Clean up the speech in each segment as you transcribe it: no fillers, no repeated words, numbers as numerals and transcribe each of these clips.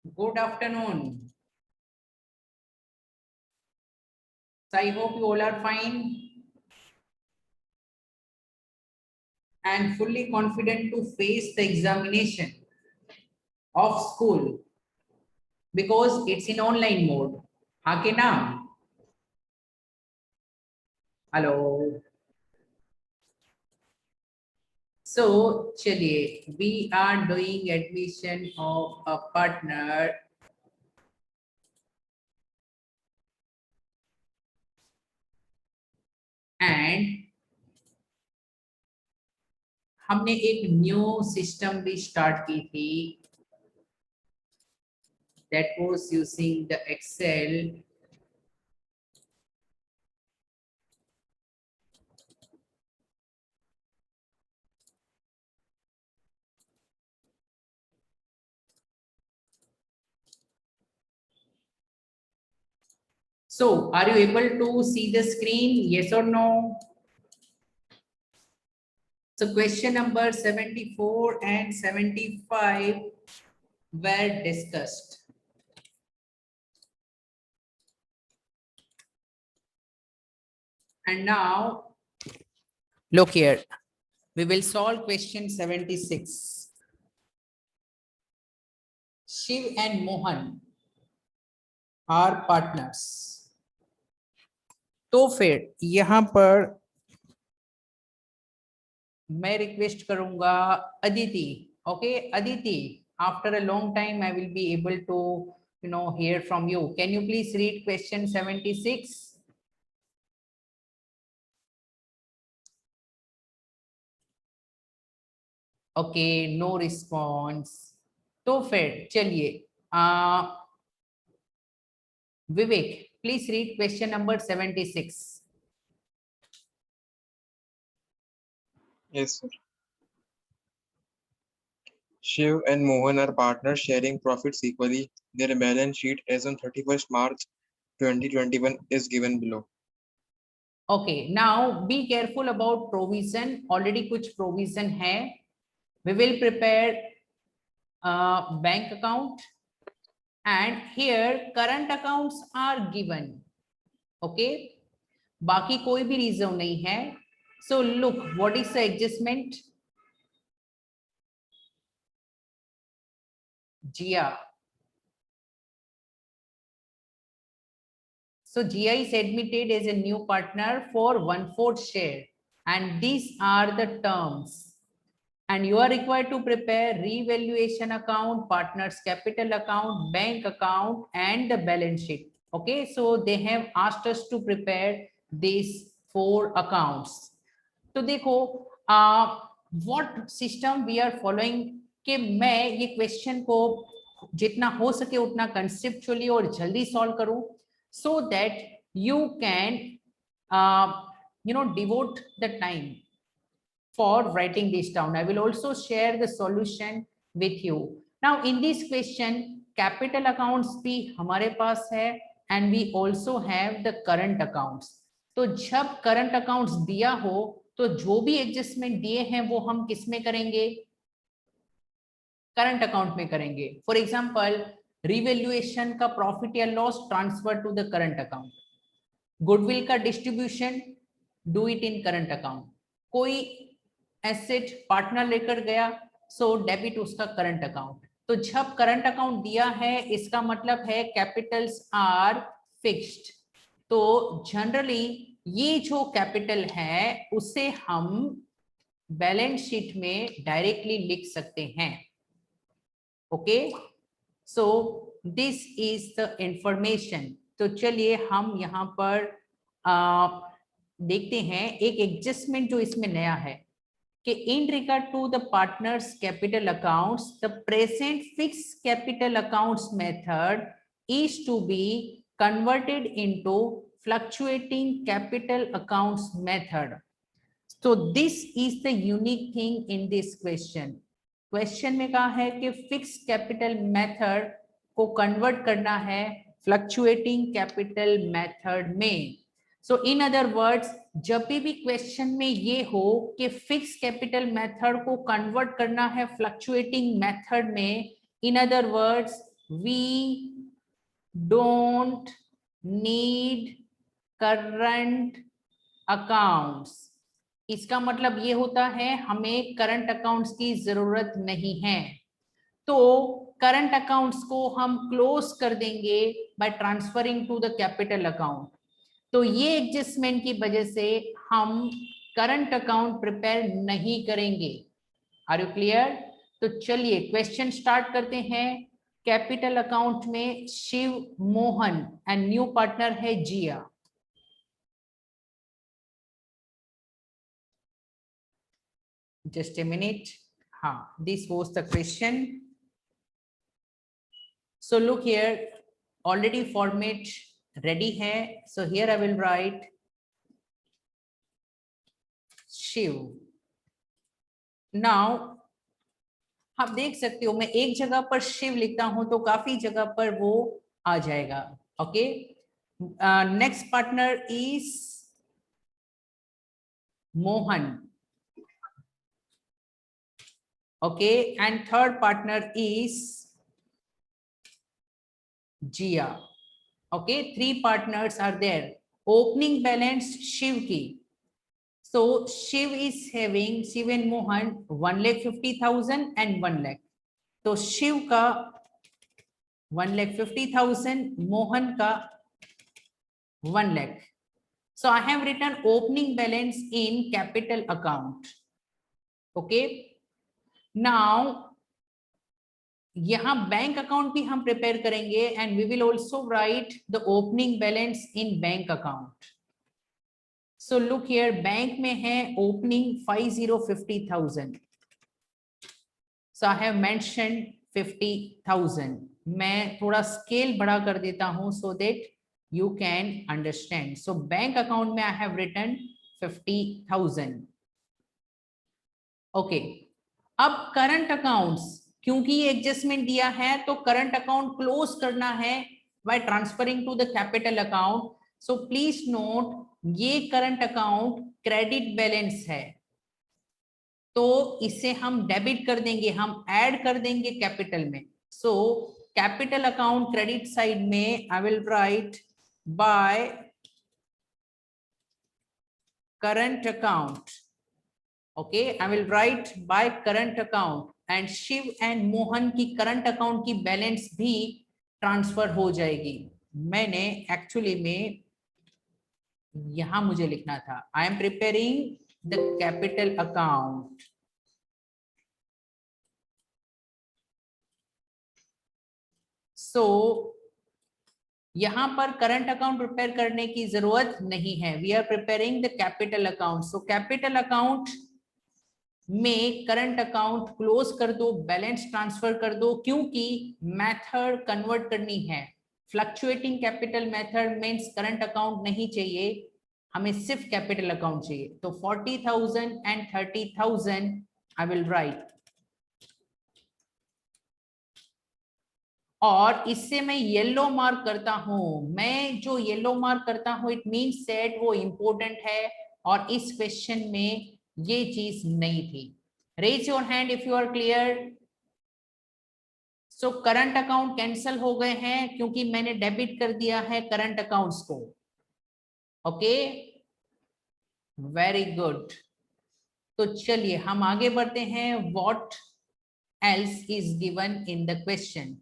Good afternoon. So I hope you all are fine and fully confident to face the examination of school because it's in online mode. हाँ के ना? Hello. So चलिए, we are doing admission of a partner and हमने एक new system भी start की थी that was using the Excel. So are you able to see the screen? Yes or no? So question number 74 and 75 were discussed. And now, look here, we will solve question 76. Shiv and Mohan are partners. तो फिर यहाँ पर मैं request करूंगा Aditi. Okay Aditi, after a long time I will be able to hear from you. Can you please read question 76? Okay no response. तो फिर चलिए Vivek please read question number 76. Yes, sir. Shiv and Mohan are partners sharing profits equally. Their balance sheet as on 31st March 2021 is given below. Okay, now be careful about provision. Already कुछ provision है. We will prepare bank account and here current accounts are given. Okay, बाकी कोई भी reason नहीं है. So look, what is the adjustment? Gia. So GI is admitted as a new partner for 1/4 share and these are the terms and you are required to prepare revaluation account, partners capital account, bank account and the balance sheet. Okay, so they have asked us to prepare these 4 accounts. तो देखो what system we are following कि मैं ये question को जितना हो सके उतना कंसेप्चुअली और जल्दी सॉल्व करूं so that you can devote the time for writing this down. I will also share the solution with you. Now in this question capital accounts भी हमारे पास है and we also have the current accounts. तो जब current accounts दिया हो तो जो भी एडजस्टमेंट दिए हैं वो हम किस में करेंगे? करंट अकाउंट में करेंगे. फॉर एग्जांपल रिवैल्यूएशन का प्रॉफिट या loss transfer to the current account. Goodwill का distribution do it in current account. कोई एसेट पार्टनर लेकर गया सो डेबिट उसका करंट अकाउंट. तो जब करंट अकाउंट दिया है इसका मतलब है कैपिटल्स आर फिक्स्ड. तो जनरली ये जो कैपिटल है उसे हम बैलेंस शीट में डायरेक्टली लिख सकते हैं. Okay, so this is the information. तो चलिए हम यहाँ पर देखते हैं एक एडजस्टमेंट जो इसमें नया है कि in regard to the partners capital accounts the present fix capital accounts method is to be converted into fluctuating capital accounts method. So this is the unique thing in this question. Question में कहा है कि fix capital method को convert करना है fluctuating capital method में. सो in other words जब भी क्वेश्चन में ये हो कि फिक्स कैपिटल मेथड को कन्वर्ट करना है फ्लक्चुएटिंग मेथड में, in other words we don't need current accounts. इसका मतलब ये होता है हमें करंट अकाउंट्स की जरूरत नहीं है, तो करंट अकाउंट्स को हम क्लोज कर देंगे by transferring to the capital account. तो ये एडजस्टमेंट की वजह से हम करंट अकाउंट प्रिपेयर नहीं करेंगे। Are you clear? तो चलिए क्वेश्चन स्टार्ट करते हैं। कैपिटल अकाउंट में Shiv, Mohan and new partner है Jiya. Just a minute. This was the question. So look here, already format ready hai. So here I will write Shiv. Now आप देख सकते हो मैं एक जगह पर शिव लिखता हूं तो काफी जगह पर वो आ जाएगा। Okay, next partner is Mohan. Okay, and third partner is Jia. Okay, three partners are there. Opening balance Shiv ki. So Shiv is having, Shiv and Mohan 1,50,000 and 1 lakh. तो शिव का 1,50,000, मोहन का 1 lakh. So I have written opening balance in capital account. Okay. Now यहाँ bank account भी हम prepare करेंगे and we will also write the opening balance in bank account. So look here, bank में है opening 50,000। So I have mentioned 50,000। मैं थोड़ा scale बड़ा कर देता हूं so that you can understand. So bank account में आई हैव रिटन 50,000। ओके, अब करंट अकाउंट्स, क्योंकि ये एडजस्टमेंट दिया है तो करंट अकाउंट क्लोज करना है by transferring to the capital account. So please note, ये करंट अकाउंट क्रेडिट बैलेंस है तो इसे हम डेबिट कर देंगे, हम ऐड कर देंगे कैपिटल में। So capital account credit side में I will write by current account. Okay, I will write by current account and Shiv and Mohan की करंट अकाउंट की बैलेंस भी ट्रांसफर हो जाएगी। मैंने एक्चुअली में यहां मुझे लिखना था, I am preparing the capital account. So यहां पर करंट अकाउंट प्रिपेयर करने की जरूरत नहीं है, we are preparing the capital account. So capital account में करंट अकाउंट क्लोज कर दो, बैलेंस ट्रांसफर कर दो, क्योंकि मेथड कन्वर्ट करनी है। Fluctuating capital method means current account नहीं चाहिए, हमें सिर्फ कैपिटल अकाउंट चाहिए। तो 40,000 एंड 30,000 आई विल राइट, और इससे मैं येलो मार्क करता हूं। मैं जो येलो मार्क करता हूं इट मींस दैट वो इंपॉर्टेंट है और इस क्वेश्चन में ये चीज नहीं थी। Raise your hand if you are clear. So current account cancel हो गए हैं क्योंकि मैंने डेबिट कर दिया है करंट अकाउंट्स को। Okay, very good. तो चलिए हम आगे बढ़ते हैं। What else is given in the question.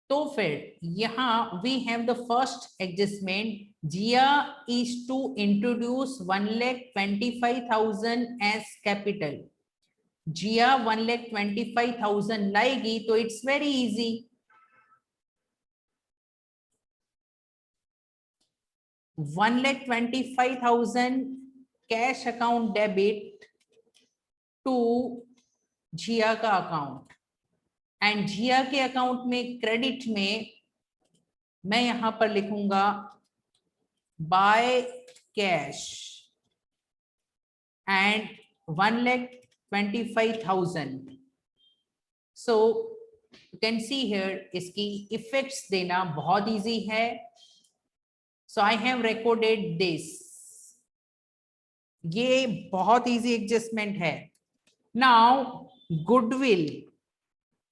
तो फिर यहां we have the first adjustment, Jiya is to introduce 1,25,000 as capital. Jiya 1,25,000 लाएगी तो it's very easy. $1,25,000 cash account debit to Jiya का अकाउंट, एंड जिया के अकाउंट में क्रेडिट में मैं यहां पर लिखूंगा by cash and 1,25,000। So you can see here, इसकी इफेक्ट्स देना बहुत इजी है। So I have recorded this, ये बहुत इजी एडजस्टमेंट है। Now goodwill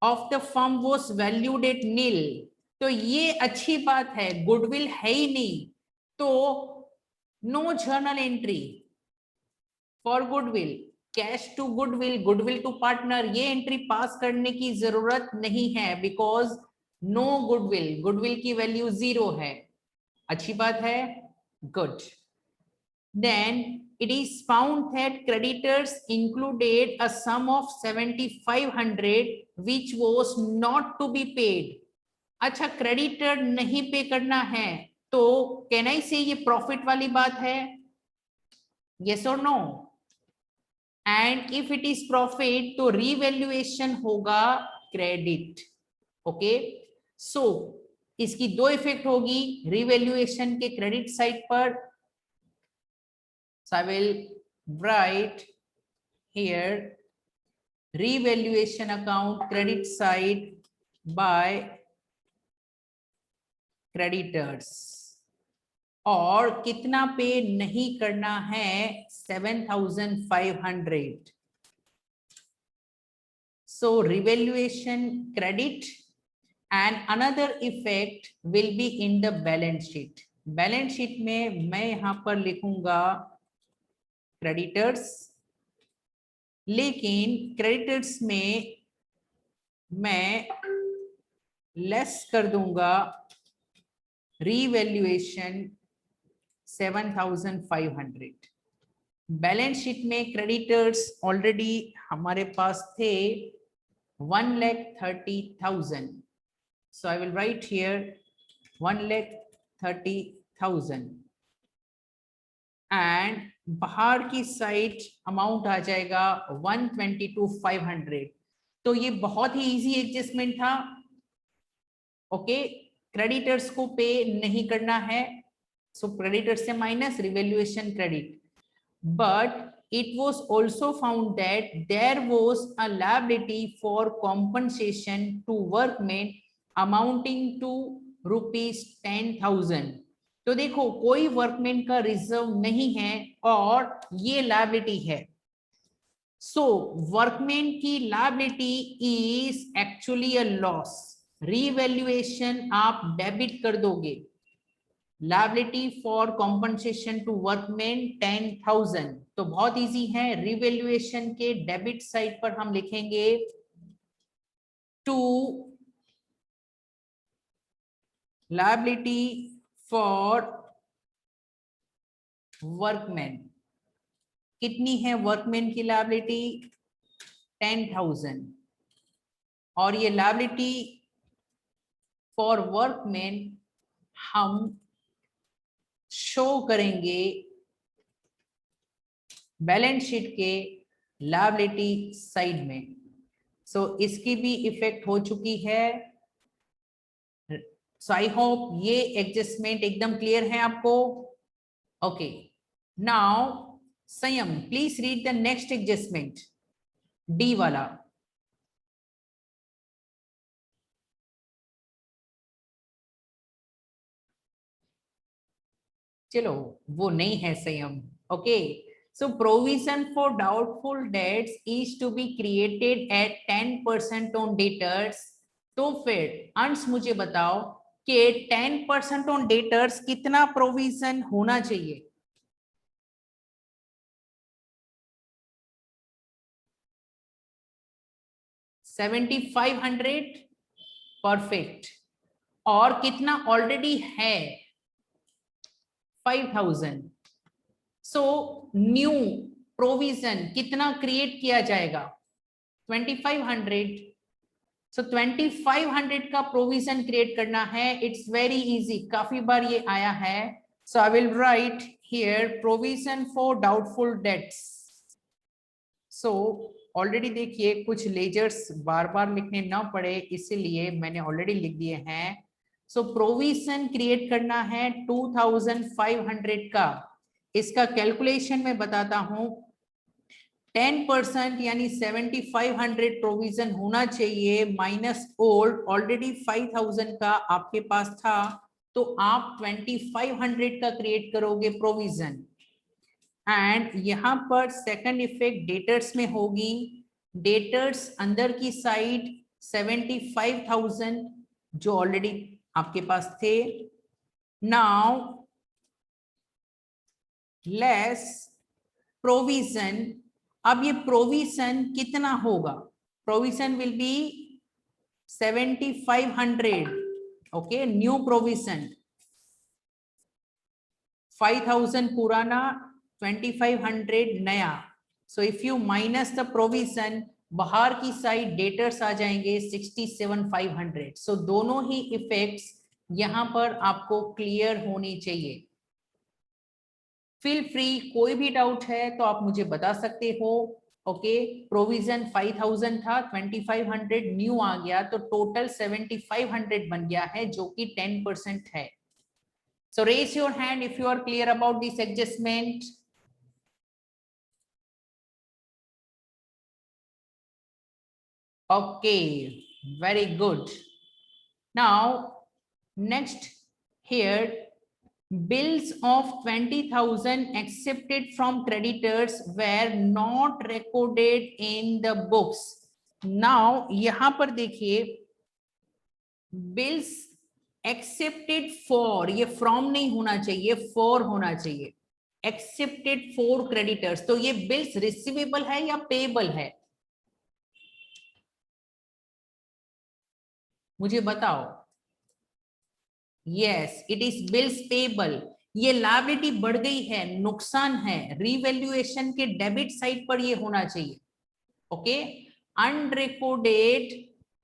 of the firm was valued at nil. तो ये अच्छी बात है, गुडविल है ही नहीं तो no journal entry for goodwill, cash to goodwill, goodwill to partner, ये एंट्री पास करने की जरूरत नहीं है बिकॉज नो गुडविल, गुडविल की वैल्यू 0 है। अच्छी बात है, good. Then it is found that creditors included a sum of 7,500 which was not to be paid. अच्छा, क्रेडिटर नहीं पे करना है तो कैन आई से ये प्रॉफिट वाली बात है? यस और no? And if it is profit तो रीवैल्यूएशन होगा क्रेडिट। ओके, सो इसकी दो इफेक्ट होगी रीवैल्यूएशन के क्रेडिट साइड पर। So I will write here revaluation account credit side by creditors, और कितना पे नहीं करना है? 7,500. So revaluation credit and another effect will be in the balance sheet. Balance sheet में मैं यहां पर लिखूंगा क्रेडिटर्स, लेकिन क्रेडिटर्स में मैं लेस कर दूंगा रीवैल्यूएशन 7,500। बैलेंस शीट में क्रेडिटर्स ऑलरेडी हमारे पास थे 1,30,000, so I will write here 1,30,000 and बाहर की साइड अमाउंट आ जाएगा 122,500। तो ये बहुत ही इजी एडजस्टमेंट था। ओके, क्रेडिटर्स को पे नहीं करना है, सो क्रेडिटर्स से minus revaluation credit, but it was also found that there was a liability for compensation to workmen amounting to ₹10,000। तो देखो, कोई वर्कमैन का रिजर्व नहीं है और ये लायबिलिटी है। सो वर्कमैन की liability is actually a loss, revaluation आप डेबिट कर दोगे। Liability for compensation to workman 10,000, तो बहुत इजी है, रिवैल्यूएशन के डेबिट साइड पर हम लिखेंगे टू लायबिलिटी फॉर वर्कमैन। कितनी है वर्कमैन की लायबिलिटी? 10,000, और ये लायबिलिटी फॉर वर्कमैन हम शो करेंगे बैलेंस शीट के लायबिलिटी साइड में। सो इसकी भी इफेक्ट हो चुकी है। सो आई होप ये एडजस्टमेंट एकदम क्लियर है आपको। ओके, नाउ संयम, please read the next adjustment, D वाला। चलो, वो नहीं है संयम। Okay, so provision for doubtful debts is to be created at 10% on debtors। तो फिर अंश मुझे बताओ कि 10% on debtors कितना प्रोविजन होना चाहिए? $7,500, परफेक्ट। और कितना ऑलरेडी है? 5,000। सो न्यू प्रोविजन कितना क्रिएट किया जाएगा? 2,500। सो 2,500 का प्रोविजन क्रिएट करना है। इट्स वेरी इजी, काफी बार ये आया है। So I will write here provision for doubtful debts. So already देखिए, कुछ लेजर्स बार बार लिखने ना पड़े इसीलिए मैंने ऑलरेडी लिख दिए हैं। सो प्रोविजन क्रिएट करना है 2,500 का। इसका कैलकुलेशन मैं बताता हूं। 10% यानी 7,500 प्रोविजन होना चाहिए माइनस ओल्ड, ऑलरेडी 5,000 का आपके पास था, तो आप 2,500 का क्रिएट करोगे प्रोविजन। एंड यहां पर सेकंड इफेक्ट डेटर्स में होगी। डेटर्स अंदर की साइड 75,000 जो ऑलरेडी आपके पास थे। नाउ लेस प्रोविजन, अब ये प्रोविजन कितना होगा? Provision will be 7500, okay, new provision 5000 पुराना, 2500 नया। So if you minus the provision, बाहर की साइड डेटर्स आ जाएंगे 67500। सो दोनों ही इफेक्ट्स यहां पर आपको क्लियर होनी चाहिए। फील फ्री, कोई भी डाउट है तो आप मुझे बता सकते हो। ओके, प्रोविजन 5000 था, 2500 न्यू आ गया, तो टोटल 7500 बन गया है, जो कि 10% है। So raise your hand if you are clear about this adjustment. Okay, very good. Now, next here, bills of 20,000 accepted from creditors were not recorded in the books. Now, यहाँ पर देखिए, bills accepted for, ये from नहीं होना चाहिए, for होना चाहिए। Accepted for creditors, तो ये बिल्स रिसीवेबल है या पेएबल है? मुझे बताओ। Yes, it is bills payable. ये लायबिलिटी बढ़ गई है, नुकसान है, रीवैल्यूएशन के डेबिट साइड पर ये होना चाहिए। ओके, अनरिकॉर्डेड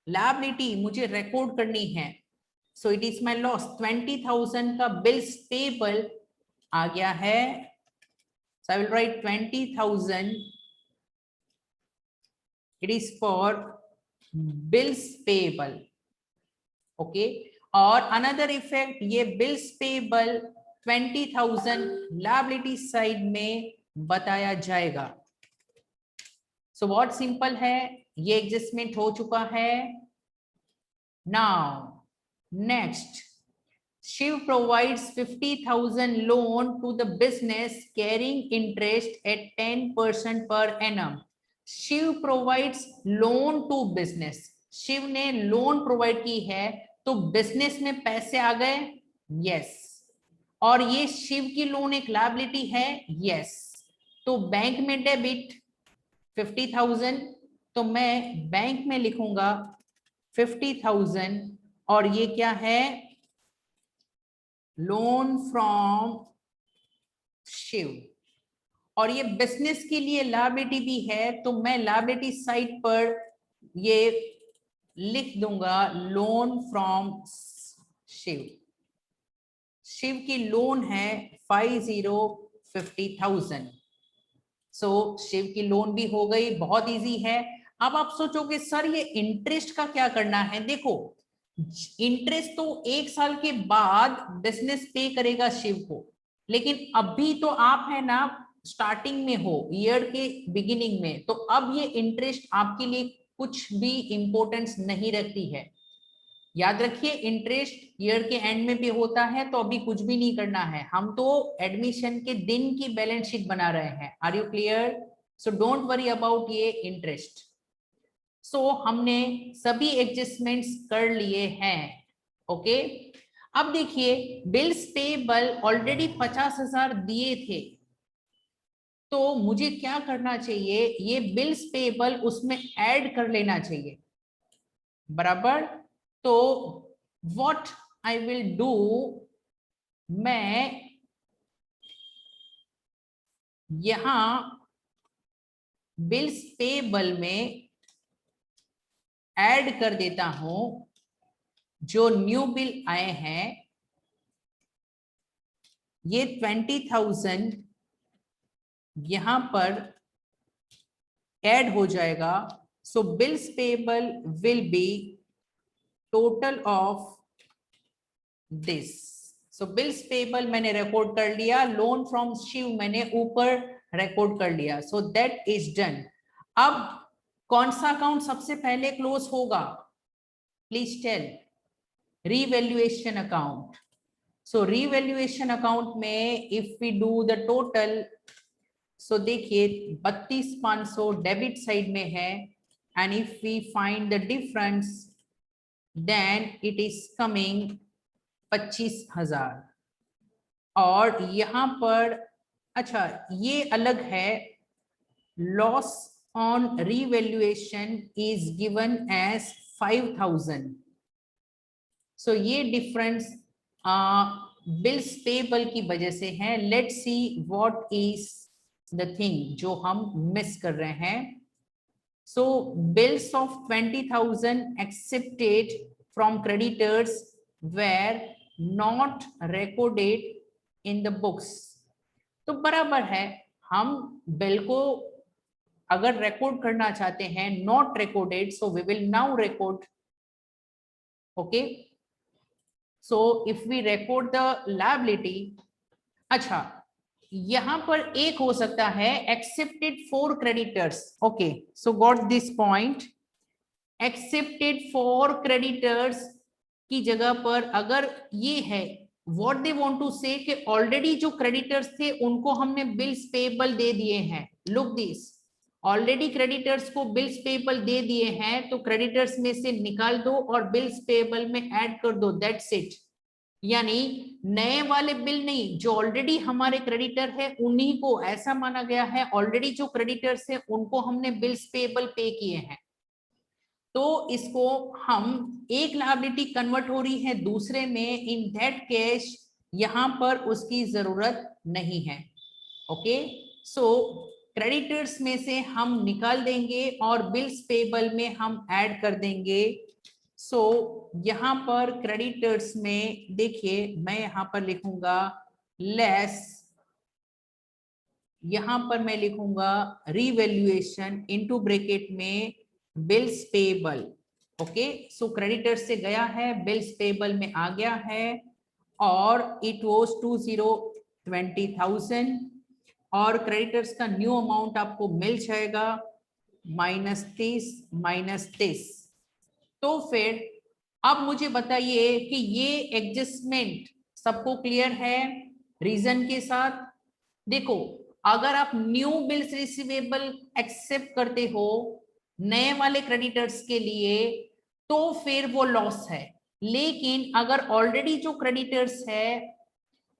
लायबिलिटी मुझे रिकॉर्ड करनी है, so it is my loss. 20,000 का बिल्स पेएबल आ गया है, so I will write 20,000, it is for bills payable. Okay, और another effect, ये bills payable 20,000 liability side में बताया जाएगा। so बहुत सिंपल है, ये एडजस्टमेंट हो चुका है। now next, Shiv provides 50,000 loan to the business carrying interest at 10% per annum. Shiv provides loan to business. Shiv ने लोन प्रोवाइड की है, तो बिजनेस में पैसे आ गए, यस। और ये शिव की लोन एक लायबिलिटी है, यस। तो बैंक में डेबिट 50,000, तो मैं बैंक में लिखूंगा 50,000, और ये क्या है? Loan from Shiv. और ये बिजनेस के लिए लायबिलिटी भी है, तो मैं लायबिलिटी साइड पर ये लिख दूंगा लोन फ्रॉम शिव। शिव की लोन है 50,000। सो शिव की लोन भी हो गई, बहुत इजी है। अब आप सोचोगे सर ये इंटरेस्ट का क्या करना है? देखो, इंटरेस्ट तो 1 साल के बाद बिजनेस पे करेगा शिव को, लेकिन अभी तो आप है ना स्टार्टिंग में हो, ईयर के बिगिनिंग में, तो अब ये इंटरेस्ट आपके लिए कुछ भी इंपॉर्टेंस नहीं रखती है। याद रखिए, इंटरेस्ट ईयर के एंड में भी होता है, तो अभी कुछ भी नहीं करना है, हम तो एडमिशन के दिन की बैलेंस शीट बना रहे हैं। Are you clear? So don't worry about ये इंटरेस्ट। सो हमने सभी एडजस्टमेंट्स कर लिए हैं। ओके, अब देखिए, बिल्स पेबल ऑलरेडी 50,000 दिए थे, तो मुझे क्या करना चाहिए? ये बिल्स पेबल उसमें ऐड कर लेना चाहिए, बराबर। तो व्हाट आई विल डू, मैं यहां बिल्स पेबल में ऐड कर देता हूं जो न्यू बिल आए हैं, ये 20,000 यहां पर ऐड हो जाएगा। So bills payable will be total of this. So bills payable मैंने रिकॉर्ड कर लिया, लोन फ्रॉम शिव मैंने ऊपर रिकॉर्ड कर लिया। So that is done. अब कौन सा अकाउंट सबसे पहले क्लोज होगा? Please tell. Revaluation account. So revaluation account में if we do the total, so देखिए 32,500 डेबिट साइड में है, and if we find the difference then it is coming 25,000। और यहाँ पर अच्छा ये अलग है, loss on revaluation is given as 5,000। So ये डिफरेंस बिल्स पेबल की वजह से है। Let's see what is the thing जो हम मिस कर रहे हैं। So bills of 20,000 accepted from creditors were not recorded in the books. तो बराबर है, हम बिल को अगर रिकॉर्ड करना चाहते हैं not recorded, so we will now record. Okay, so if we record the liability, अच्छा यहां पर एक हो सकता है accepted for creditors. Okay, so got this point, accepted for creditors की जगह पर अगर ये है व्हाट दे वांट टू से कि ऑलरेडी जो क्रेडिटर्स थे उनको हमने बिल्स पेएबल दे दिए हैं। लुक दिस, ऑलरेडी क्रेडिटर्स को बिल्स पेएबल दे दिए हैं, तो क्रेडिटर्स में से निकाल दो और बिल्स पेएबल में ऐड कर दो, दैट्स इट। यानी नए वाले बिल नहीं, जो ऑलरेडी हमारे क्रेडिटर है उन्हीं को ऐसा माना गया है, ऑलरेडी जो क्रेडिटर्स है उनको हमने बिल्स पेएबल पे किए हैं। तो इसको हम एक लायबिलिटी कन्वर्ट हो रही है दूसरे में, इन दैट केस यहां पर उसकी जरूरत नहीं है। ओके, सो क्रेडिटर्स में से हम निकाल देंगे और बिल्स पेएबल में हम ऐड कर देंगे। सो यहां पर क्रेडिटर्स में देखिए मैं यहां पर लिखूंगा लेस, यहां पर मैं लिखूंगा रीवैल्यूएशन इनटू ब्रैकेट में bills payable. Okay, so creditors से गया है बिल्स पेएबल में आ गया है और इट वाज 20,000 और क्रेडिटर्स का न्यू अमाउंट आपको मिल जाएगा -30 तो फिर अब मुझे बताइए कि ये एडजस्टमेंट सबको क्लियर है रीजन के साथ। देखो अगर आप न्यू बिल्स रिसीवेबल एक्सेप्ट करते हो नए वाले क्रेडिटर्स के लिए तो फिर वो लॉस है, लेकिन अगर ऑलरेडी जो क्रेडिटर्स है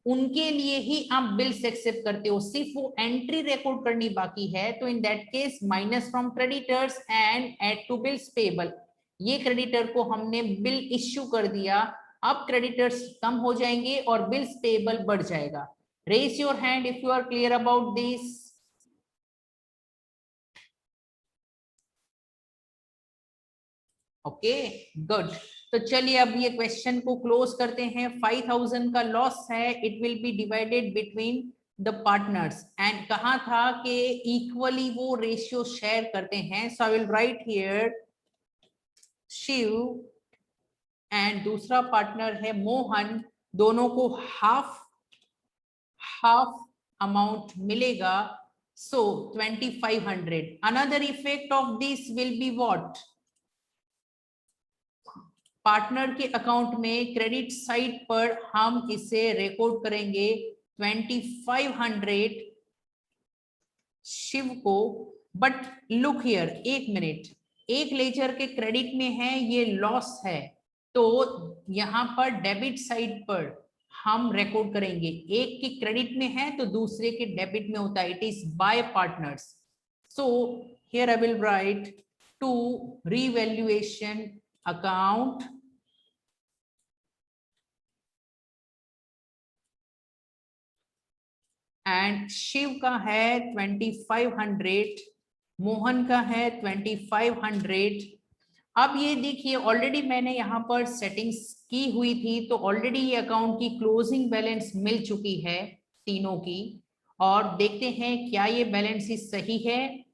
उनके लिए ही आप बिल्स एक्सेप्ट करते हो, सिर्फ वो एंट्री रिकॉर्ड करनी बाकी है, तो in that case minus from creditors and add to bills payable. ये क्रेडिटर को हमने बिल इश्यू कर दिया, अब क्रेडिटर्स कम हो जाएंगे और बिल्स पेएबल बढ़ जाएगा। Raise your hand if you are clear about this. Okay good, तो चलिए अब ये क्वेश्चन को क्लोज करते हैं। 5,000 का लॉस है, it will be divided between the partners and कहा था कि इक्वली वो रेशियो शेयर करते हैं। So I will write here Shiv and दूसरा पार्टनर है मोहन, दोनों को हाफ अमाउंट मिलेगा। So 2,500। Another effect of this will be what, partner के अकाउंट में क्रेडिट साइड पर हम इसे रिकॉर्ड करेंगे 2,500 शिव को। बट लुक हियर, एक मिनट, एक लेजर के क्रेडिट में है, ये लॉस है, तो यहां पर डेबिट साइड पर हम रिकॉर्ड करेंगे। एक के क्रेडिट में है तो दूसरे के डेबिट में होता है, it is by partners. So here I will write to revaluation account and Shiv का है 2,500, मोहन का है 2,500। अब ये देखिए ऑलरेडी मैंने यहाँ पर सेटिंग्स की हुई थी, तो ऑलरेडी ये अकाउंट की क्लोजिंग बैलेंस मिल चुकी है तीनों की, और देखते हैं क्या ये बैलेंस सही है।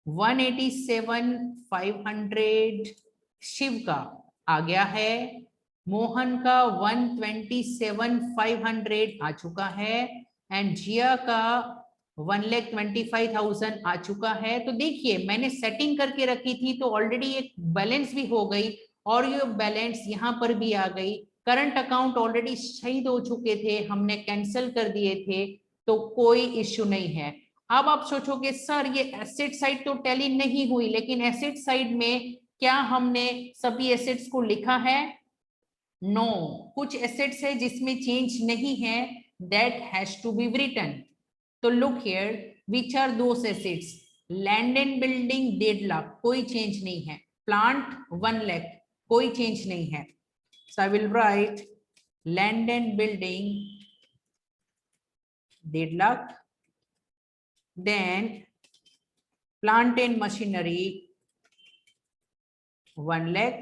187,500 शिव का आ गया है, मोहन का 127,500 आ चुका है एंड जिया का 1,25,000 आ चुका है। तो देखिए मैंने सेटिंग करके रखी थी तो ऑलरेडी एक बैलेंस भी हो गई और ये बैलेंस यहाँ पर भी आ गई। करंट अकाउंट ऑलरेडी शहीद हो चुके थे, हमने कैंसिल कर दिए थे, तो कोई इश्यू नहीं है। अब आप सोचोगे सर ये एसेट साइड तो टैली नहीं हुई, लेकिन एसेट साइड में क्या हमने सभी एसेट्स को लिखा है? नो, कुछ एसेट्स है जिसमें चेंज नहीं है, that has to be written. तो look here, which are those assets? Land and building 1.5 lakh, कोई चेंज नहीं है। प्लांट 1 लाख, कोई चेंज नहीं है। So I will write land and building 1.5 lakh, then plant and machinery 1 lakh.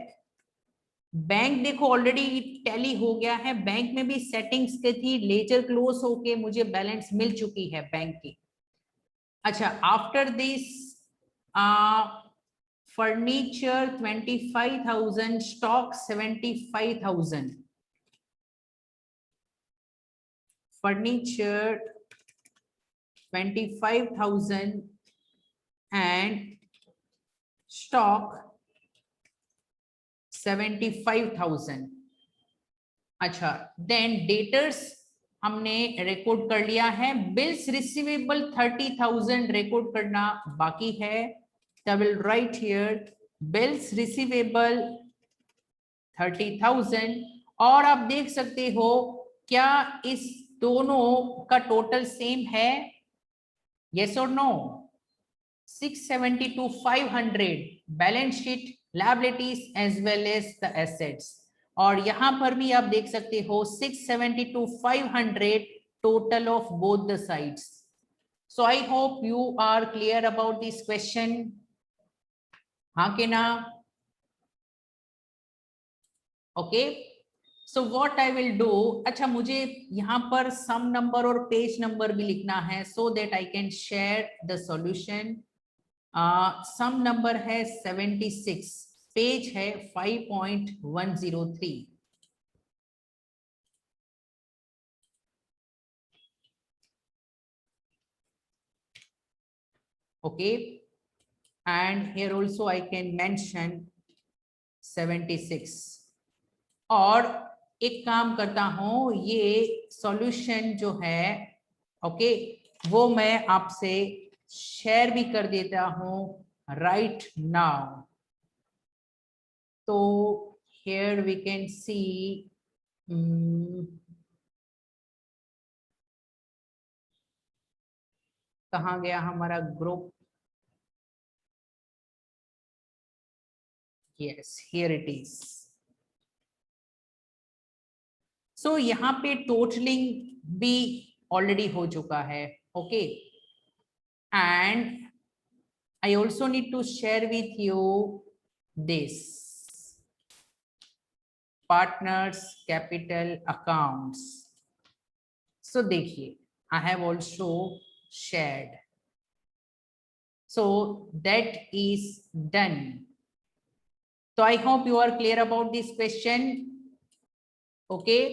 Bank देखो ऑलरेडी टैली हो गया है, बैंक में भी सेटिंग्स के थी, लेजर क्लोज होके मुझे बैलेंस मिल चुकी है बैंक की। अच्छा, after this furniture 25,000, stock 75,000, furniture 25,000 and stock 75,000। अच्छा, देन डेटर्स हमने रिकॉर्ड कर लिया है, बिल्स रिसीवेबल 30,000 रिकॉर्ड करना बाकी है। I will write here bills receivable 30,000। और आप देख सकते हो क्या इस दोनों का टोटल सेम है? yes or no? 672,500 balance sheet, liabilities as well as the assets। और यहां पर भी आप देख सकते हो 672,500 total of both the sides। So I hope you are clear about this question। हाँ के ना? Okay, so what I will do, अच्छा मुझे यहाँ पर सम नंबर और पेज नंबर भी लिखना है so that I can share the solution. Sum number है 76, पेज है 5.103। okay, and here also I can mention 76। और एक काम करता हूं, ये सॉल्यूशन जो है ओके वो मैं आपसे शेयर भी कर देता हूं राइट नाउ। तो हियर वी कैन सी, कहाँ गया हमारा group? Yes, here it is. So यहाँ पे टोटलिंग भी ऑलरेडी हो चुका है। Okay, and I also need to share with you this partners capital accounts। So देखिए, I have also shared, so that is done। So I hope you are clear about this question। okay,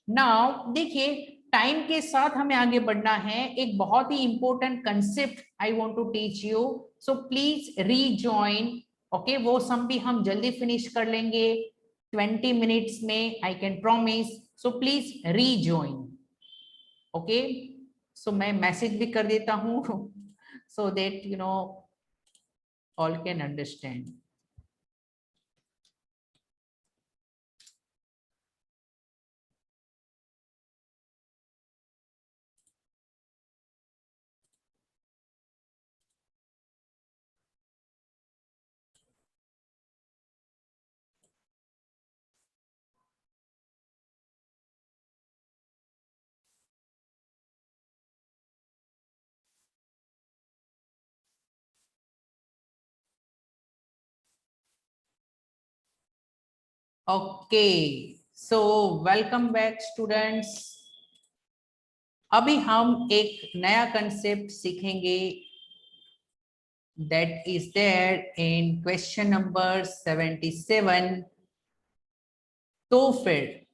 now देखिए time के साथ हमें आगे बढ़ना है, एक बहुत ही important concept I want to teach you, so please rejoin. Okay, वो सम भी हम जल्दी फिनिश कर लेंगे 20 मिनट्स में, I can promise. So please rejoin. Okay, so मैं मैसेज भी कर देता हूँ so that you know all can understand. Okay, so welcome back students. अभी हम एक नया कंसेप्ट सीखेंगे, that is there in question number 77। तो फिर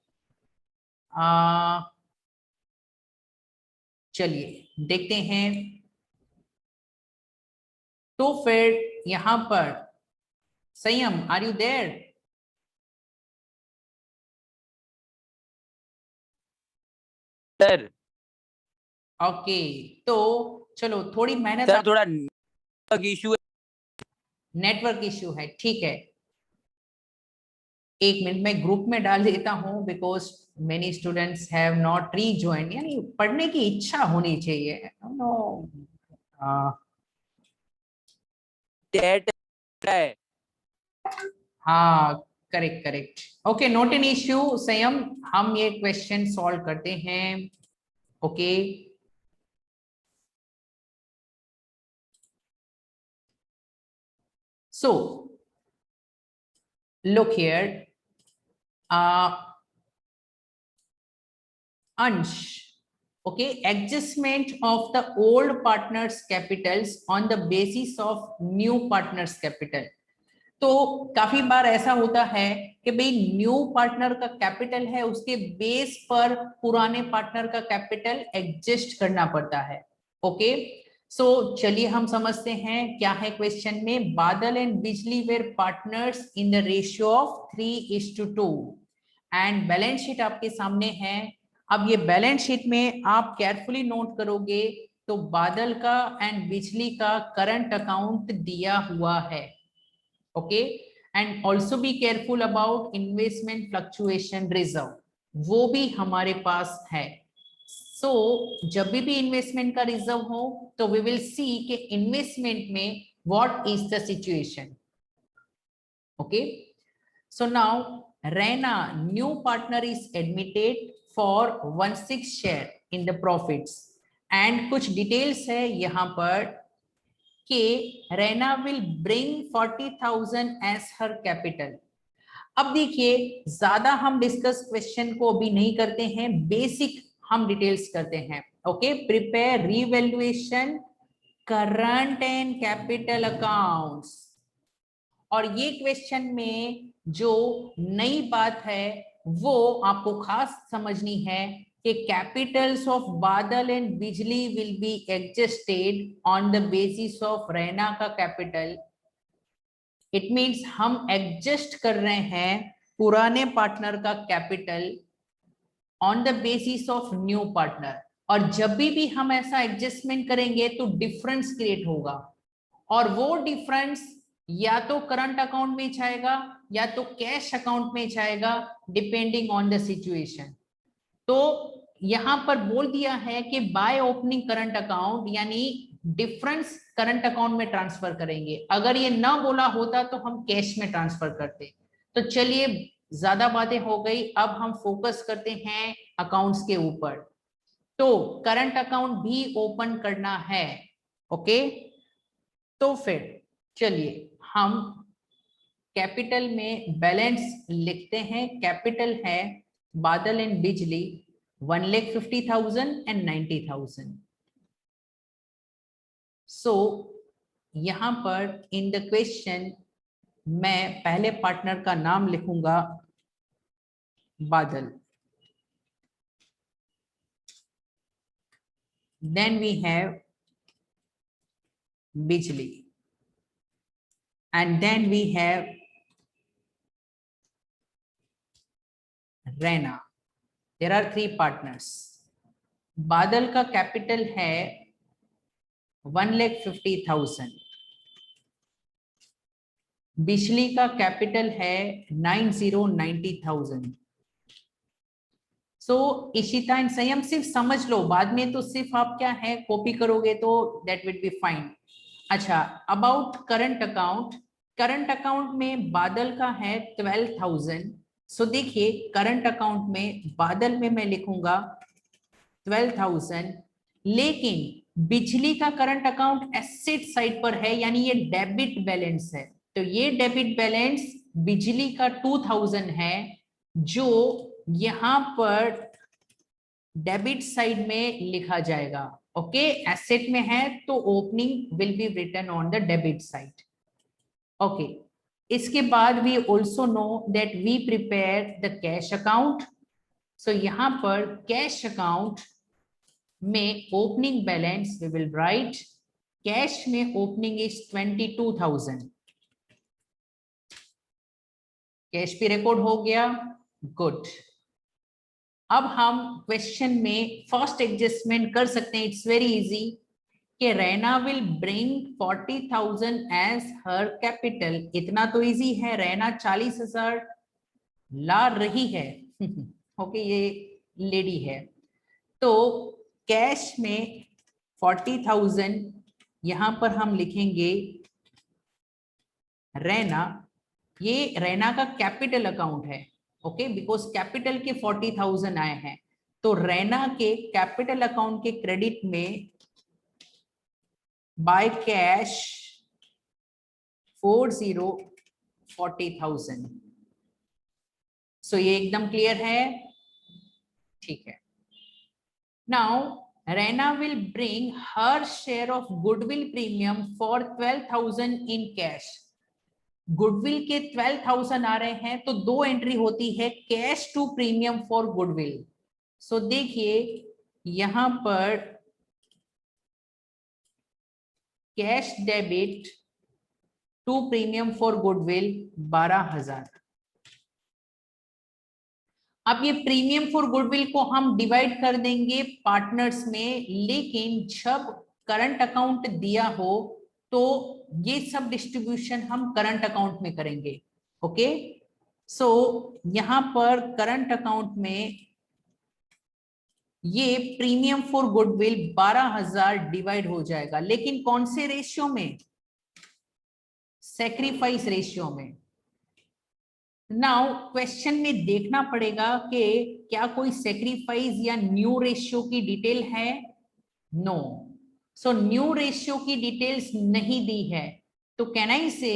चलिए देखते हैं। तो फिर यहां पर Sanyam, are you there? Sir okay, तो चलो थोड़ी मेहनत, सर थोड़ा इशू नेटवर्क इश्यू है, ठीक है। एक मिनट में ग्रुप में डाल देता हूं because many students have not rejoin, यानी पढ़ने की इच्छा होनी चाहिए। नो डेट है। हाँ, correct correct, okay, not an issue संयम, हम ये क्वेश्चन सॉल्व करते हैं। Okay so look here, Ansh, okay, adjustment of the old partners capitals on the basis of new partners capital। तो काफी बार ऐसा होता है कि भाई न्यू पार्टनर का कैपिटल है, उसके बेस पर पुराने पार्टनर का कैपिटल एडजस्ट करना पड़ता है। ओके सो चलिए हम समझते हैं क्या है क्वेश्चन में। Badal and Bijli were partners in the ratio of 3:2 and balance sheet आपके सामने है। अब ये बैलेंस शीट में आप केयरफुली नोट करोगे तो बादल का एंड बिजली का करंट अकाउंट दिया हुआ है। Okay and also be careful about investment fluctuation reserve, वो भी हमारे पास है। सो जब भी इन्वेस्टमेंट का रिजर्व हो तो वी विल सी कि इन्वेस्टमेंट में what is the situation. Okay so now Rena new partner is admitted for 1/6 share in the profits and कुछ डिटेल्स है यहाँ पर कि Rena will bring 40,000 as her capital। अब देखिए ज्यादा हम डिस्कस क्वेश्चन को अभी नहीं करते हैं, बेसिक हम डिटेल्स करते हैं। Okay prepare revaluation current and capital accounts. और ये क्वेश्चन में जो नई बात है वो आपको खास समझनी है कि कैपिटल्स ऑफ बादल एंड बिजली will be adjusted on the basis of Raina का कैपिटल। इट मींस हम एडजस्ट कर रहे हैं पुराने पार्टनर का capital on the basis of new partner. और जब भी हम ऐसा एडजस्टमेंट करेंगे तो डिफरेंस क्रिएट होगा, और वो डिफरेंस या तो करंट अकाउंट में जाएगा या तो कैश अकाउंट में जाएगा, डिपेंडिंग ऑन द सिचुएशन। तो यहां पर बोल दिया है कि बाय ओपनिंग करंट अकाउंट, यानी डिफरेंस करंट अकाउंट में ट्रांसफर करेंगे। अगर ये ना बोला होता तो हम कैश में ट्रांसफर करते। तो चलिए ज्यादा बातें हो गई, अब हम फोकस करते हैं अकाउंट्स के ऊपर। तो करंट अकाउंट भी ओपन करना है। ओके तो फिर चलिए हम कैपिटल में बैलेंस लिखते हैं। कैपिटल है बादल एंड बिजली 1,50,000 and 90,000। सो यहां पर इन द क्वेश्चन मैं पहले पार्टनर का नाम लिखूंगा बादल, देन वी हैव बिजली and then we have Rena। there are 3 partners। बादल का कैपिटल है 1,50,000, बिजली का कैपिटल है 90,000। सो इशिता एंड संयम सिर्फ समझ लो, बाद में तो सिर्फ आप क्या है कॉपी करोगे तो दैट विल बी फाइन। अच्छा about current account, current account में बादल का है 12,000। सो देखिए करंट अकाउंट में बादल में मैं लिखूंगा 12,000, लेकिन बिजली का करंट अकाउंट एसेट साइड पर है, यानी ये डेबिट बैलेंस है। तो ये डेबिट बैलेंस बिजली का 2,000 है जो यहां पर डेबिट साइड में लिखा जाएगा। ओके एसेट में है तो opening will be written on the debit side. Okay इसके बाद we also know that we prepare the cash account. So यहां पर कैश अकाउंट में opening balance we will write, cash में ओपनिंग इज 22,000। कैश भी रिकॉर्ड हो गया, good. अब हम क्वेश्चन में फर्स्ट एडजस्टमेंट कर सकते हैं, इट्स वेरी इजी कि Raina will bring 40,000 as her capital. इतना तो इजी है, रैना 40,000 ला रही है ओके, ये लेडी है। तो कैश में 40,000 यहां पर हम लिखेंगे रैना, ये रैना का कैपिटल अकाउंट है, ओके, बिकॉज कैपिटल के 40,000 आए हैं। तो रैना के कैपिटल अकाउंट के क्रेडिट में बाय कैश 40,000। सो ये एकदम क्लियर है, ठीक है। Now Raina will bring her share of goodwill premium for 12,000 in cash. Goodwill के 12,000 आ रहे हैं, तो दो एंट्री होती है, cash to premium for goodwill. So देखिए यहां पर cash debit to premium for goodwill 12,000। अब ये प्रीमियम फॉर गुडविल को हम डिवाइड कर देंगे पार्टनर्स में, लेकिन जब करंट अकाउंट दिया हो तो ये सब डिस्ट्रीब्यूशन हम करंट अकाउंट में करेंगे, ओके। सो यहां पर करंट अकाउंट में ये प्रीमियम फॉर गुडविल 12,000 डिवाइड हो जाएगा, लेकिन कौन से रेशियो में? सैक्रिफाइस रेशियो में। नाउ क्वेश्चन में देखना पड़ेगा कि क्या कोई सैक्रिफाइस या न्यू रेशियो की डिटेल है? नो। सो न्यू रेशियो की डिटेल्स नहीं दी है, तो कैन आई से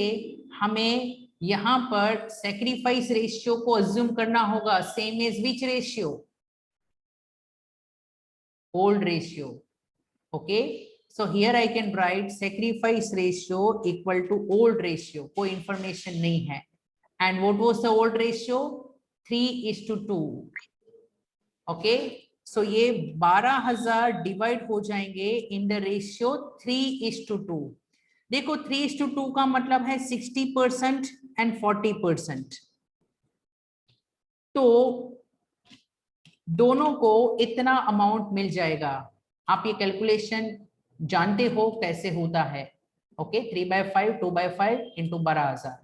हमें यहां पर सैक्रिफाइस रेशियो को अज्यूम करना होगा same as which ratio? Old ratio, okay. So here I can write sacrifice ratio equal to old ratio, कोई इंफॉर्मेशन नहीं है। And what was the old ratio? 3:2. Okay, so ये 12,000 डिवाइड हो जाएंगे इन the ratio 3:2। देखो 3:2 का मतलब है 60% एंड 40%। तो दोनों को इतना अमाउंट मिल जाएगा। आप ये कैलकुलेशन जानते हो कैसे होता है, ओके। 3/5 2/5 इंटू 12,000।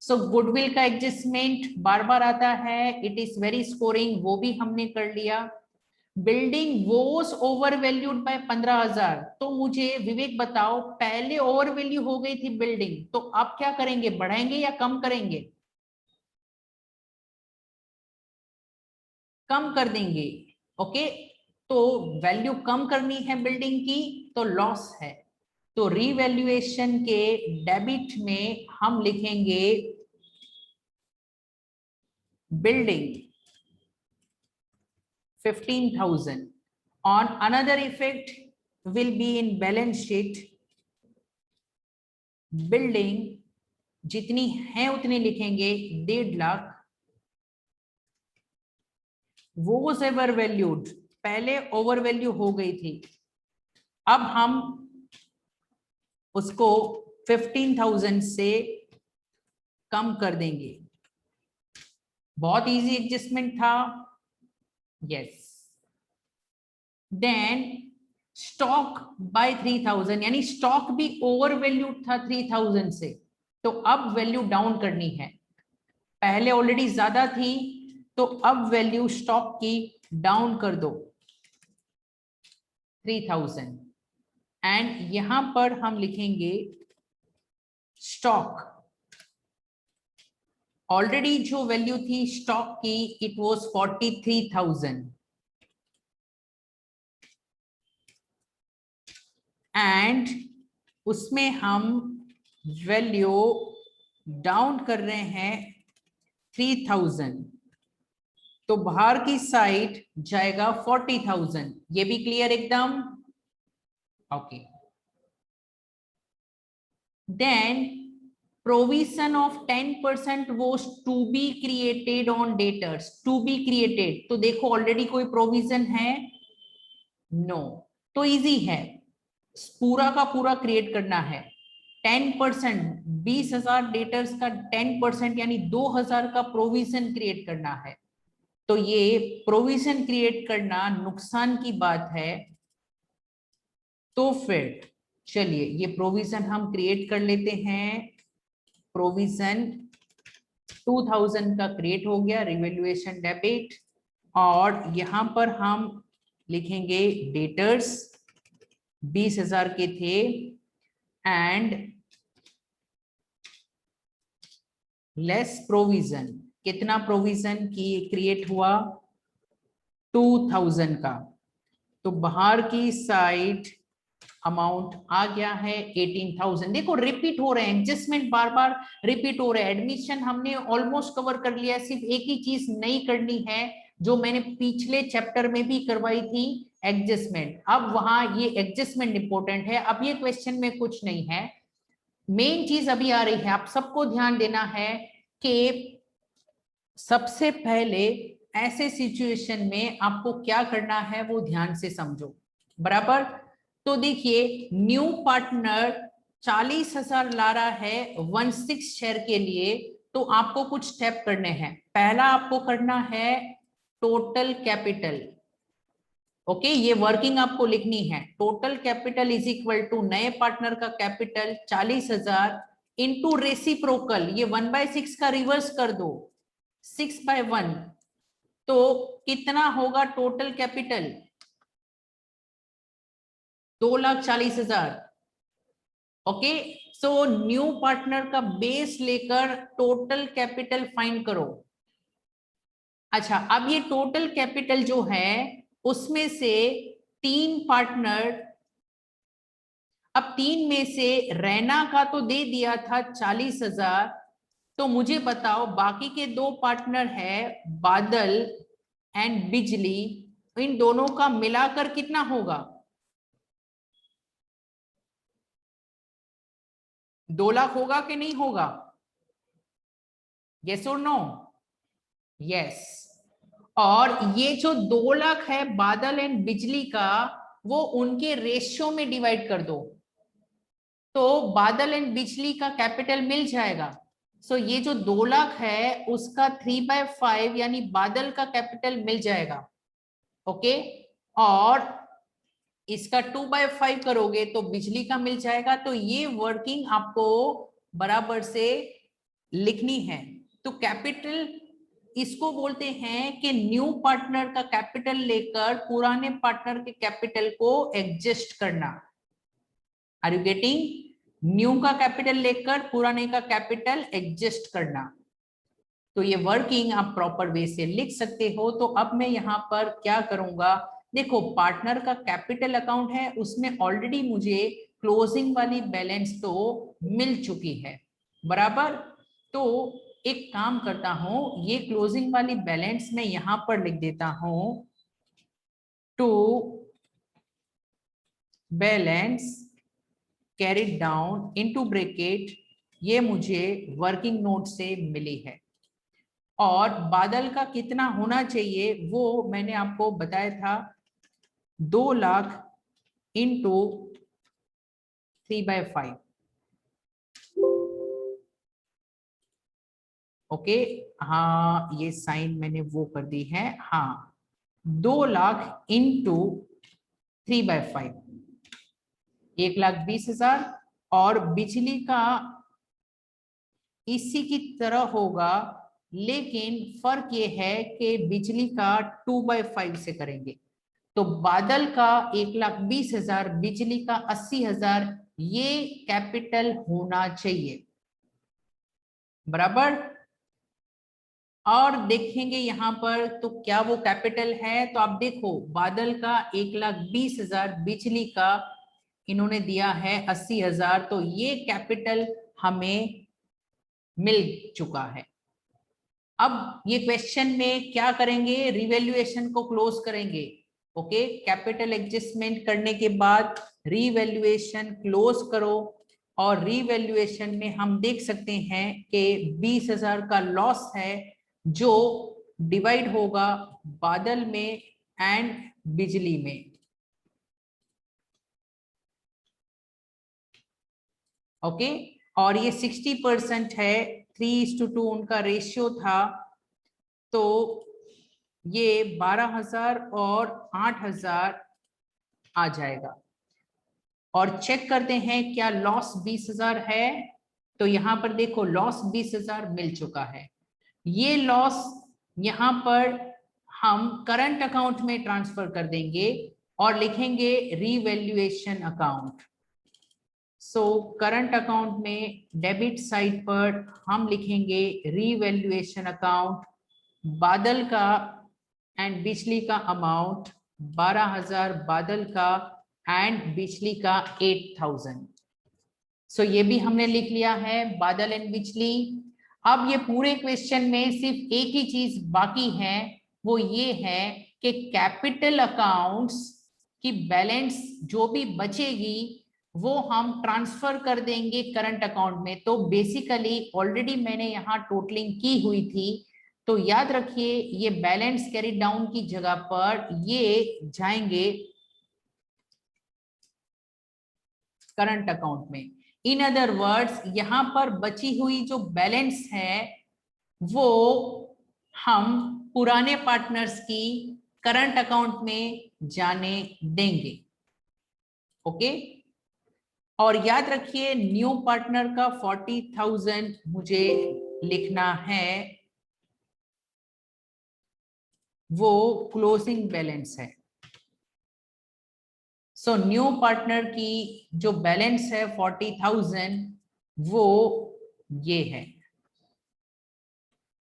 सो गुडविल का एडजस्टमेंट बार बार आता है, इट इज वेरी स्कोरिंग, वो भी हमने कर लिया। Building was over valued bye 15,000। तो मुझे विवेक बताओ, पहले ओवर वैल्यू हो गई थी बिल्डिंग, तो आप क्या करेंगे, बढ़ाएंगे या कम करेंगे? कम कर देंगे, ओके। तो वैल्यू कम करनी है बिल्डिंग की, तो लॉस है। तो रीवैल्यूएशन के डेबिट में हम लिखेंगे building 15,000 on another effect will be in balance sheet। Building जितनी है उतनी लिखेंगे 1.5 लाख। वॉज एवर वैल्यूड, पहले ओवर वैल्यू हो गई थी, अब हम उसको 15,000 से कम कर देंगे। बहुत इजी एडजस्टमेंट था, यस। देन स्टॉक बाय 3,000, यानी स्टॉक भी ओवर वैल्यूड था 3,000 से, तो अब वैल्यू डाउन करनी है। पहले ऑलरेडी ज्यादा थी, तो अब वैल्यू स्टॉक की डाउन कर दो 3,000। एंड यहां पर हम लिखेंगे स्टॉक, ऑलरेडी जो वैल्यू थी स्टॉक की इट वाज 43,000 एंड उसमें हम वैल्यू डाउन कर रहे हैं 3,000, तो बाहर की साइड जाएगा 40,000। ये भी क्लियर एकदम, okay. Then provision of 10% was to be created on debtors, to be created। तो देखो ऑलरेडी कोई प्रोविजन है? नो। तो इजी है, पूरा का पूरा क्रिएट करना है। 10%, 20,000 डेटर्स का 10% यानी 2,000 का प्रोविजन क्रिएट करना है। तो ये प्रोविजन क्रिएट करना नुकसान की बात है, तो फिर चलिए ये प्रोविजन हम क्रिएट कर लेते हैं। प्रोविजन 2000 का क्रिएट हो गया रिवैल्यूएशन डेबिट, और यहां पर हम लिखेंगे डेटर्स 20,000 के थे एंड लेस प्रोविजन, कितना प्रोविजन की क्रिएट हुआ 2000 का, तो बाहर की साइड अमाउंट आ गया है 18,000। देखो रिपीट हो रहे हैं, एडजस्टमेंट बार बार रिपीट हो रहे हैं। एडमिशन हमने ऑलमोस्ट कवर कर लिया है, सिर्फ एक ही चीज नहीं करनी है जो मैंने पिछले चैप्टर में भी करवाई थी, एडजस्टमेंट। अब वहां ये एडजस्टमेंट इंपॉर्टेंट है, अब ये क्वेश्चन में कुछ नहीं है। मेन चीज अभी आ रही है, आप सबको ध्यान देना है कि सबसे पहले ऐसे सिचुएशन में आपको क्या करना है वो ध्यान से समझो, बराबर। तो देखिए न्यू पार्टनर 40,000 ला रहा है 1/6 शेयर के लिए, तो आपको कुछ स्टेप करने हैं। पहला आपको करना है टोटल कैपिटल, ओके, ये वर्किंग आपको लिखनी है। Total capital is equal to नए पार्टनर का कैपिटल 40,000 इंटू रेसिप्रोकल, ये 1/6 का रिवर्स कर दो 6/1, तो कितना होगा total capital 2,40,000। Okay, so new partner का बेस लेकर टोटल कैपिटल फाइंड करो। अच्छा, अब ये टोटल कैपिटल जो है उसमें से 3 पार्टनर, अब 3 में से रैना का तो दे दिया था 40,000, तो मुझे बताओ बाकी के 2 पार्टनर है बादल एंड बिजली, इन दोनों का मिलाकर कितना होगा 2 लाख होगा कि नहीं होगा? यस और नो? यस। और ये जो 2 लाख है बादल एंड बिजली का, वो उनके रेशियो में डिवाइड कर दो, तो बादल एंड बिजली का कैपिटल मिल जाएगा। सो ये जो 2 लाख है उसका 3/5 यानी बादल का कैपिटल मिल जाएगा, ओके, और इसका 2/5 करोगे तो बिजली का मिल जाएगा। तो ये वर्किंग आपको बराबर से लिखनी है। तो कैपिटल इसको बोलते हैं कि न्यू पार्टनर का कैपिटल लेकर पुराने पार्टनर के कैपिटल को एडजस्ट करना। Are you getting? न्यू का कैपिटल लेकर पुराने का कैपिटल एडजस्ट करना। तो ये वर्किंग आप प्रॉपर वे से लिख सकते हो। तो अब मैं यहाँ पर क्या करूंगा, देखो पार्टनर का कैपिटल अकाउंट है, उसमें ऑलरेडी मुझे क्लोजिंग वाली बैलेंस तो मिल चुकी है, बराबर। तो एक काम करता हूं, ये क्लोजिंग वाली बैलेंस मैं यहां पर लिख देता हूं, to balance carried down into bracket, ये मुझे वर्किंग नोट से मिली है। और बादल का कितना होना चाहिए वो मैंने आपको बताया था, 2 लाख इंटू 3/5, ओके। हाँ ये साइन मैंने वो कर दी है, हाँ 2 लाख इंटू 3/5, 1,20,000। और बिजली का इसी की तरह होगा, लेकिन फर्क ये है कि बिजली का 2/5 से करेंगे। तो बादल का 1,20,000, बिजली का 80,000, ये कैपिटल होना चाहिए, बराबर। और देखेंगे यहां पर तो क्या वो कैपिटल है, तो आप देखो बादल का 1,20,000, बिजली का इन्होंने दिया है 80,000, तो ये कैपिटल हमें मिल चुका है। अब ये क्वेश्चन में क्या करेंगे, रिवैल्यूएशन को क्लोज करेंगे, ओके। कैपिटल एडजस्टमेंट करने के बाद रिवैल्यूएशन क्लोज करो, और रिवैल्यूएशन में हम देख सकते हैं कि 20,000 का लॉस है जो डिवाइड होगा बादल में एंड बिजली में, ओके। और ये 60% है, 3:2 उनका रेशियो था, तो ये 12,000 और 8,000 आ जाएगा। और चेक करते हैं क्या लॉस 20,000 है, तो यहां पर देखो लॉस 20,000 मिल चुका है। ये लॉस यहाँ पर हम करंट अकाउंट में ट्रांसफर कर देंगे और लिखेंगे रीवैल्यूएशन अकाउंट। सो करंट अकाउंट में डेबिट साइड पर हम लिखेंगे रीवैल्यूएशन अकाउंट, बादल का एंड बिजली का अमाउंट 12,000 बादल का एंड बिजली का 8,000। सो ये भी हमने लिख लिया है, बादल एंड बिजली। अब ये पूरे क्वेश्चन में सिर्फ एक ही चीज बाकी है, वो ये है कि कैपिटल अकाउंट्स की बैलेंस जो भी बचेगी वो हम ट्रांसफर कर देंगे करंट अकाउंट में। तो बेसिकली ऑलरेडी मैंने यहाँ टोटलिंग की हुई थी, तो याद रखिए ये बैलेंस कैरी डाउन की जगह पर ये जाएंगे करंट अकाउंट में। इन अदर वर्ड्स यहाँ पर बची हुई जो बैलेंस है वो हम पुराने पार्टनर्स की करंट अकाउंट में जाने देंगे। ओके, और याद रखिए न्यू पार्टनर का 40,000 मुझे लिखना है, वो क्लोजिंग बैलेंस है। सो न्यू पार्टनर की जो बैलेंस है 40,000 वो ये है।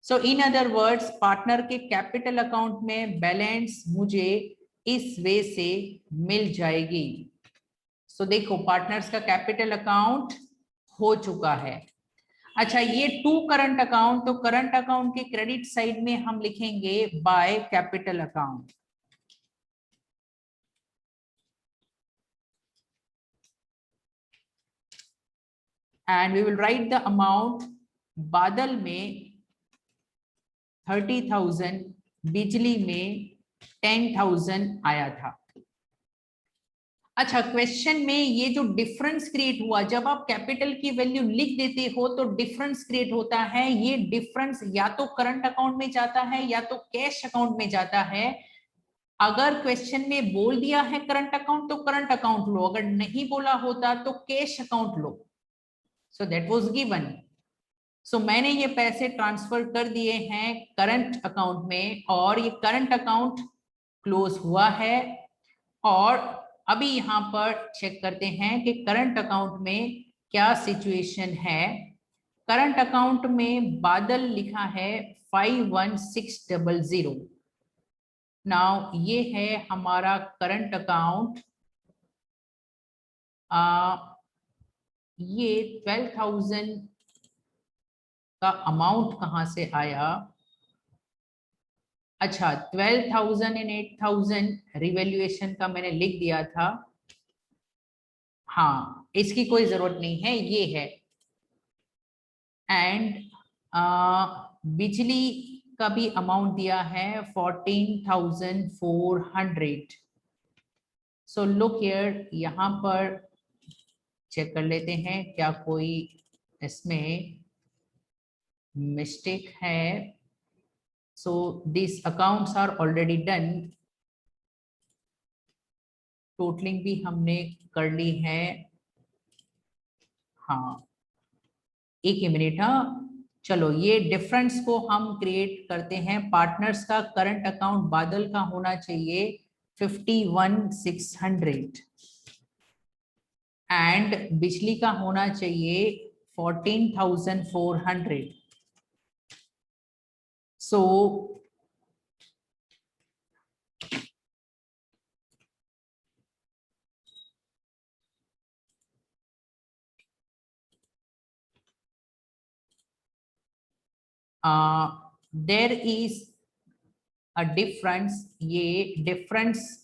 सो इन अदर वर्ड्स पार्टनर के कैपिटल अकाउंट में बैलेंस मुझे इस वे से मिल जाएगी। सो देखो पार्टनर्स का कैपिटल अकाउंट हो चुका है। अच्छा, ये टू करंट अकाउंट, तो करंट अकाउंट के क्रेडिट साइड में हम लिखेंगे by capital account. And we will write the amount, Badal में 30,000, बिजली में 10,000 आया था। अच्छा, क्वेश्चन में ये जो डिफरेंस क्रिएट हुआ, जब आप कैपिटल की वैल्यू लिख देते हो तो डिफरेंस क्रिएट होता है। ये डिफरेंस या तो करंट अकाउंट में जाता है या तो कैश अकाउंट में जाता है। अगर क्वेश्चन में बोल दिया है करंट अकाउंट तो करंट अकाउंट लो, अगर नहीं बोला होता तो कैश अकाउंट लो। So that was given. So मैंने ये पैसे ट्रांसफर कर दिए हैं करंट अकाउंट में और ये करंट अकाउंट क्लोज हुआ है। और अभी यहाँ पर चेक करते हैं कि करंट अकाउंट में क्या सिचुएशन है। करंट अकाउंट में बादल लिखा है 51,600। नाउ ये है हमारा करंट अकाउंट। ये 12,000 का अमाउंट कहां से आया? अच्छा, 12,000 एंड 8,000 रिवैल्यूएशन का मैंने लिख दिया था। हाँ, इसकी कोई जरूरत नहीं है, ये है। एंड बिजली का भी अमाउंट दिया है 14,400। सो लुक हियर, यहाँ पर चेक कर लेते हैं क्या कोई इसमें मिस्टेक है। So this accounts are already done. Totalling भी हमने कर ली है। हाँ, एक ही मिनट। हाँ, चलो ये डिफरेंस को हम क्रिएट करते हैं। पार्टनर्स का करंट अकाउंट बादल का होना चाहिए 51,600 एंड बिजली का होना चाहिए 14,400। So there is a difference. ये डिफरेंस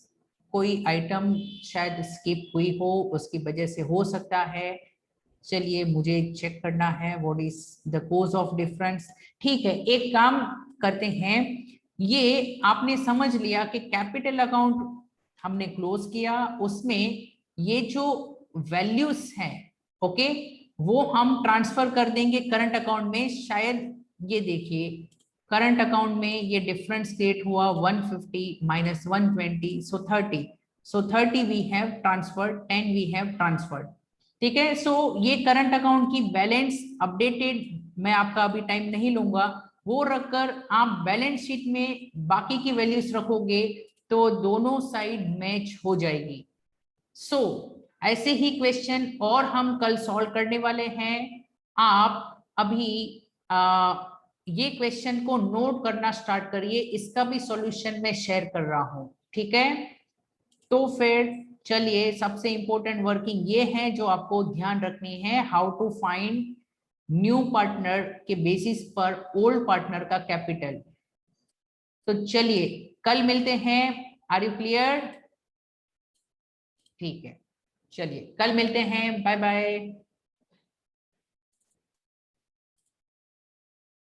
कोई आइटम शायद स्किप हुई हो, उसकी वजह से हो सकता है। चलिए मुझे चेक करना है what is the cause of difference. ठीक है, एक काम करते हैं, ये आपने समझ लिया कि कैपिटल अकाउंट हमने क्लोज किया, उसमें ये जो वैल्यूज हैं ओके वो हम ट्रांसफर कर देंगे करंट अकाउंट में। शायद ये देखिए करंट अकाउंट में ये डिफरेंस क्रिएट हुआ 150 minus 120, so 30। So 30 we have transferred, 10 we have transferred. ठीक है, सो ये करंट अकाउंट की बैलेंस अपडेटेड, मैं आपका अभी टाइम नहीं लूंगा, वो रखकर आप बैलेंस शीट में बाकी की वैल्यूज रखोगे तो दोनों साइड मैच हो जाएगी। सो ऐसे ही क्वेश्चन और हम कल सॉल्व करने वाले हैं। आप अभी ये क्वेश्चन को नोट करना स्टार्ट करिए, इसका भी सॉल्यूशन मैं शेयर कर रहा हूं, ठीक है। तो फिर चलिए, सबसे इंपॉर्टेंट वर्किंग ये है जो आपको ध्यान रखनी है, how to find new partner के बेसिस पर ओल्ड पार्टनर का कैपिटल। तो चलिए कल मिलते हैं, आर यू क्लियर? ठीक है, चलिए कल मिलते हैं, बाय बाय।